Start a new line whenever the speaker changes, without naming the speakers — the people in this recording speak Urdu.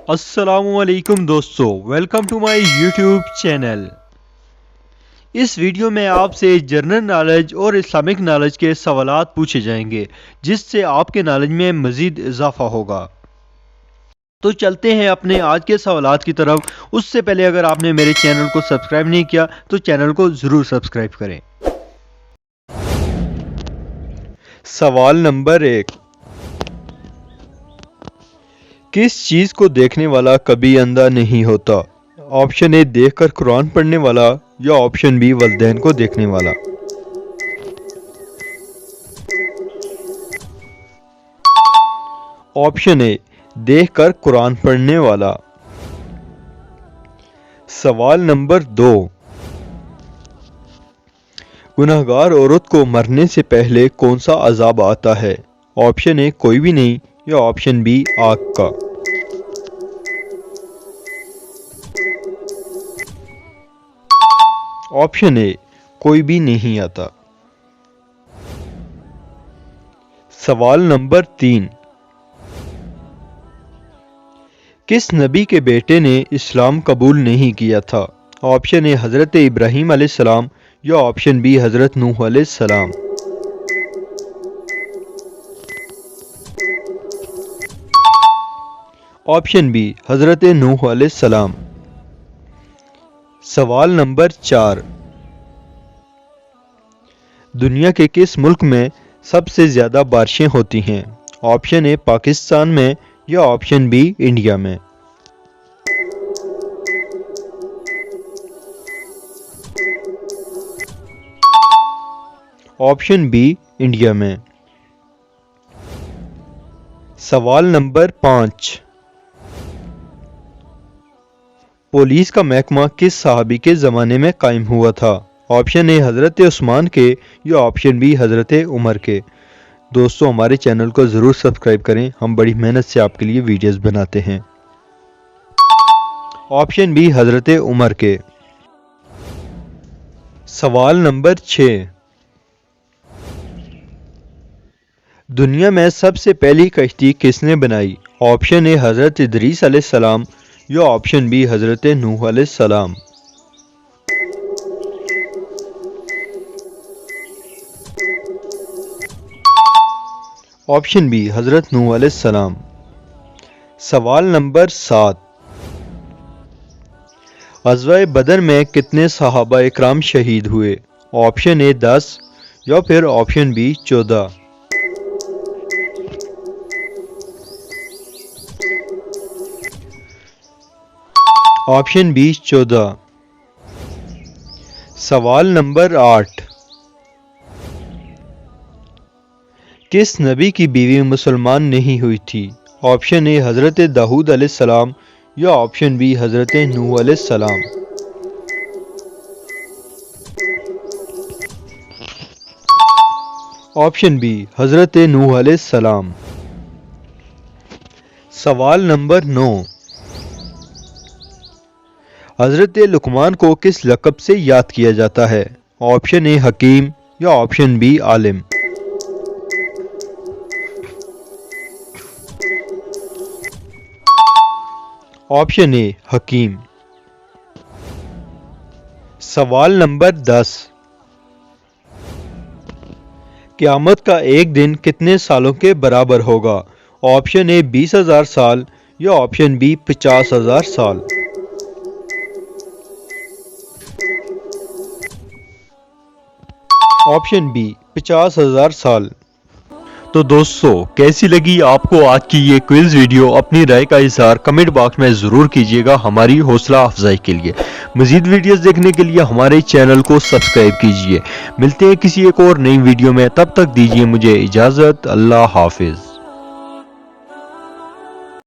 السلام علیکم دوستو، welcome to my YouTube channel. اس ویڈیو میں آپ سے جنرل نالج اور اسلامک نالج کے سوالات پوچھے جائیں گے جس سے آپ کے نالج میں مزید اضافہ ہوگا۔ تو چلتے ہیں اپنے آج کے سوالات کی طرف۔ اس سے پہلے اگر آپ نے میرے چینل کو سبسکرائب نہیں کیا تو چینل کو ضرور سبسکرائب کریں۔ سوال نمبر 1، کس چیز کو دیکھنے والا کبھی اندھا نہیں ہوتا؟ آپشن اے دیکھ کر قرآن پڑھنے والا، یا آپشن بی والدین کو دیکھنے والا۔ آپشن اے دیکھ کر قرآن پڑھنے والا۔ سوال نمبر 2، گنہگار عورت کو مرنے سے پہلے کون سا عذاب آتا ہے؟ آپشن اے کوئی بھی نہیں، یا آپشن بی آگ کا۔ آپشن اے کوئی بھی نہیں آتا۔ سوال نمبر 3، کس نبی کے بیٹے نے اسلام قبول نہیں کیا تھا؟ آپشن اے حضرت ابراہیم علیہ السلام، یا آپشن بی حضرت نوح علیہ السلام۔ آپشن بی حضرت نوح علیہ السلام۔ سوال نمبر 4، دنیا کے کس ملک میں سب سے زیادہ بارشیں ہوتی ہیں؟ آپشن اے پاکستان میں، یا آپشن بی انڈیا میں۔ آپشن بی انڈیا میں۔ سوال نمبر 5، پولیس کا محکمہ کس صحابی کے زمانے میں قائم ہوا تھا؟ آپشن اے حضرت عثمان کے، یا آپشن بی حضرت عمر کے۔ دوستو ہمارے چینل کو ضرور سبسکرائب کریں، ہم بڑی محنت سے آپ کے لیے ویڈیوز بناتے ہیں۔ آپشن بی حضرت عمر کے۔ سوال نمبر 6، دنیا میں سب سے پہلی کشتی کس نے بنائی؟ آپشن اے حضرت ادریس علیہ السلام، یا آپشن بی حضرت نوح علیہ السلام۔ آپشن بی حضرت نوح علیہ السلام۔ سوال نمبر 7، غزوہ بدر میں کتنے صحابہ اکرام شہید ہوئے؟ آپشن اے 10، یا پھر آپشن بی 14۔ Option B 14۔ سوال نمبر 8، کس نبی کی بیوی مسلمان نہیں ہوئی تھی؟ آپشن اے حضرت داؤد علیہ السلام، یا آپشن بی حضرت نوح علیہ السلام۔ آپشن بی حضرت نوح علیہ السلام۔ سوال نمبر 9، حضرت لقمان کو کس لقب سے یاد کیا جاتا ہے؟ آپشن اے حکیم، یا آپشن بی عالم۔ آپشن اے حکیم۔ سوال نمبر 10، قیامت کا ایک دن کتنے سالوں کے برابر ہوگا؟ آپشن اے 20,000 سال، یا آپشن بی 50,000 سال۔ آپشن بی 50,000 سال۔ تو دوستو کیسی لگی آپ کو آج کی یہ کوئز ویڈیو؟ اپنی رائے کا اظہار کمنٹ باکس میں ضرور کیجیے گا ہماری حوصلہ افزائی کے لیے۔ مزید ویڈیوز دیکھنے کے لیے ہمارے چینل کو سبسکرائب کیجیے۔ ملتے ہیں کسی ایک اور نئی ویڈیو میں، تب تک دیجیے مجھے اجازت۔ اللہ حافظ۔